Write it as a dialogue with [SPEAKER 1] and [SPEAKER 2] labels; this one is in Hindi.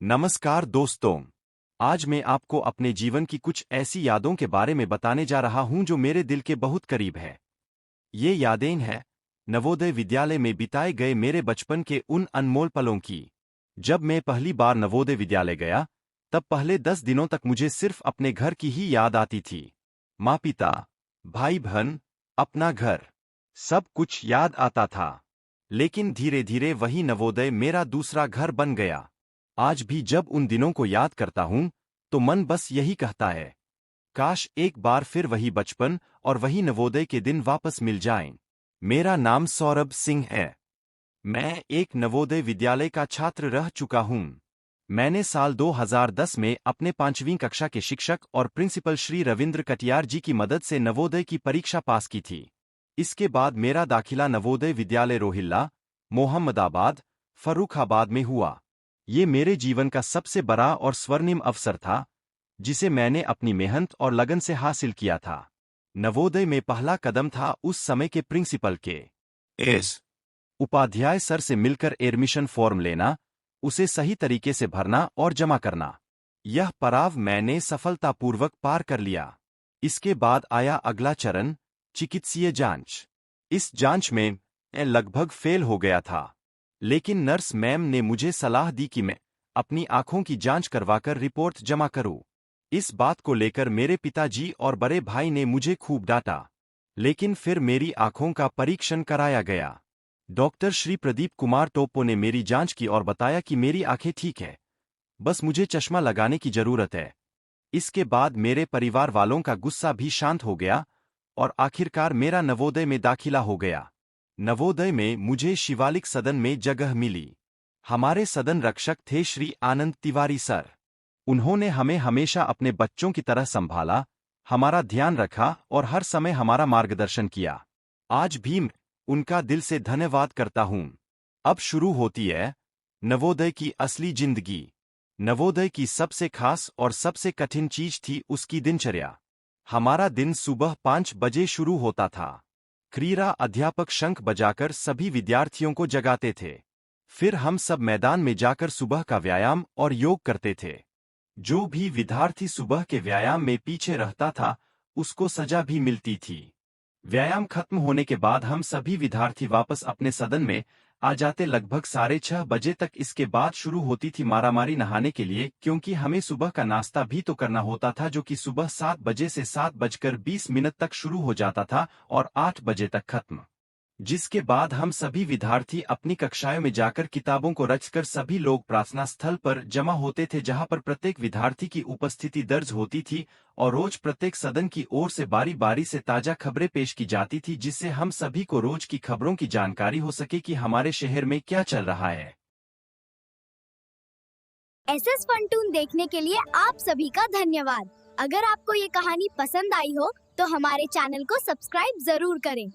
[SPEAKER 1] नमस्कार दोस्तों। आज मैं आपको अपने जीवन की कुछ ऐसी यादों के बारे में बताने जा रहा हूं जो मेरे दिल के बहुत करीब है। ये यादें हैं नवोदय विद्यालय में बिताए गए मेरे बचपन के उन अनमोल पलों की। जब मैं पहली बार नवोदय विद्यालय गया, तब पहले 10 दिनों तक मुझे सिर्फ अपने घर की ही याद आती थी। माँ पिता, भाई बहन, अपना घर, सब कुछ याद आता था। लेकिन धीरे धीरे वही नवोदय मेरा दूसरा घर बन गया। आज भी जब उन दिनों को याद करता हूं, तो मन बस यही कहता है, काश एक बार फिर वही बचपन और वही नवोदय के दिन वापस मिल जाएं। मेरा नाम सौरभ सिंह है। मैं एक नवोदय विद्यालय का छात्र रह चुका हूं। मैंने साल 2010 में अपने 5वीं कक्षा के शिक्षक और प्रिंसिपल श्री रविंद्र कटियार जी की मदद से नवोदय की परीक्षा पास की थी। इसके बाद मेरा दाखिला नवोदय विद्यालय रोहिल्ला, मोहम्मदाबाद, फर्रुखाबाद में हुआ। ये मेरे जीवन का सबसे बड़ा और स्वर्णिम अवसर था, जिसे मैंने अपनी मेहनत और लगन से हासिल किया था। नवोदय में पहला कदम था उस समय के प्रिंसिपल के एस उपाध्याय सर से मिलकर एडमिशन फॉर्म लेना, उसे सही तरीके से भरना और जमा करना। यह पड़ाव मैंने सफलतापूर्वक पार कर लिया। इसके बाद आया अगला चरण, चिकित्सीय जांच। इस जांच में मैं लगभग फेल हो गया था, लेकिन नर्स मैम ने मुझे सलाह दी कि मैं अपनी आंखों की जांच करवाकर रिपोर्ट जमा करूं। इस बात को लेकर मेरे पिताजी और बड़े भाई ने मुझे खूब डांटा, लेकिन फिर मेरी आंखों का परीक्षण कराया गया। डॉक्टर श्री प्रदीप कुमार टोप्पो ने मेरी जांच की और बताया कि मेरी आंखें ठीक है, बस मुझे चश्मा लगाने की जरूरत है। इसके बाद मेरे परिवार वालों का गुस्सा भी शांत हो गया और आखिरकार मेरा नवोदय में दाखिला हो गया। नवोदय में मुझे शिवालिक सदन में जगह मिली। हमारे सदन रक्षक थे श्री आनंद तिवारी सर। उन्होंने हमें हमेशा अपने बच्चों की तरह संभाला, हमारा ध्यान रखा और हर समय हमारा मार्गदर्शन किया। आज भी मैं उनका दिल से धन्यवाद करता हूं। अब शुरू होती है नवोदय की असली जिंदगी। नवोदय की सबसे खास और सबसे कठिन चीज थी उसकी दिनचर्या। हमारा दिन सुबह 5 बजे शुरू होता था। क्रीड़ा अध्यापक शंख बजाकर सभी विद्यार्थियों को जगाते थे। फिर हम सब मैदान में जाकर सुबह का व्यायाम और योग करते थे। जो भी विद्यार्थी सुबह के व्यायाम में पीछे रहता था, उसको सजा भी मिलती थी। व्यायाम खत्म होने के बाद हम सभी विद्यार्थी वापस अपने सदन में आ जाते लगभग 6:30 बजे तक। इसके बाद शुरू होती थी मारामारी नहाने के लिए, क्योंकि हमें सुबह का नाश्ता भी तो करना होता था, जो कि सुबह 7 बजे से 7:20 तक शुरू हो जाता था और 8 बजे तक खत्म। जिसके बाद हम सभी विद्यार्थी अपनी कक्षाओं में जाकर किताबों को रखकर सभी लोग प्रार्थना स्थल पर जमा होते थे, जहां पर प्रत्येक विद्यार्थी की उपस्थिति दर्ज होती थी और रोज प्रत्येक सदन की ओर से बारी बारी से ताजा खबरें पेश की जाती थी, जिससे हम सभी को रोज की खबरों की जानकारी हो सके कि हमारे शहर में क्या चल रहा है।
[SPEAKER 2] SS फंटून देखने के लिए आप सभी का धन्यवाद। अगर आपको ये कहानी पसंद आई हो तो हमारे चैनल को सब्सक्राइब जरूर करें।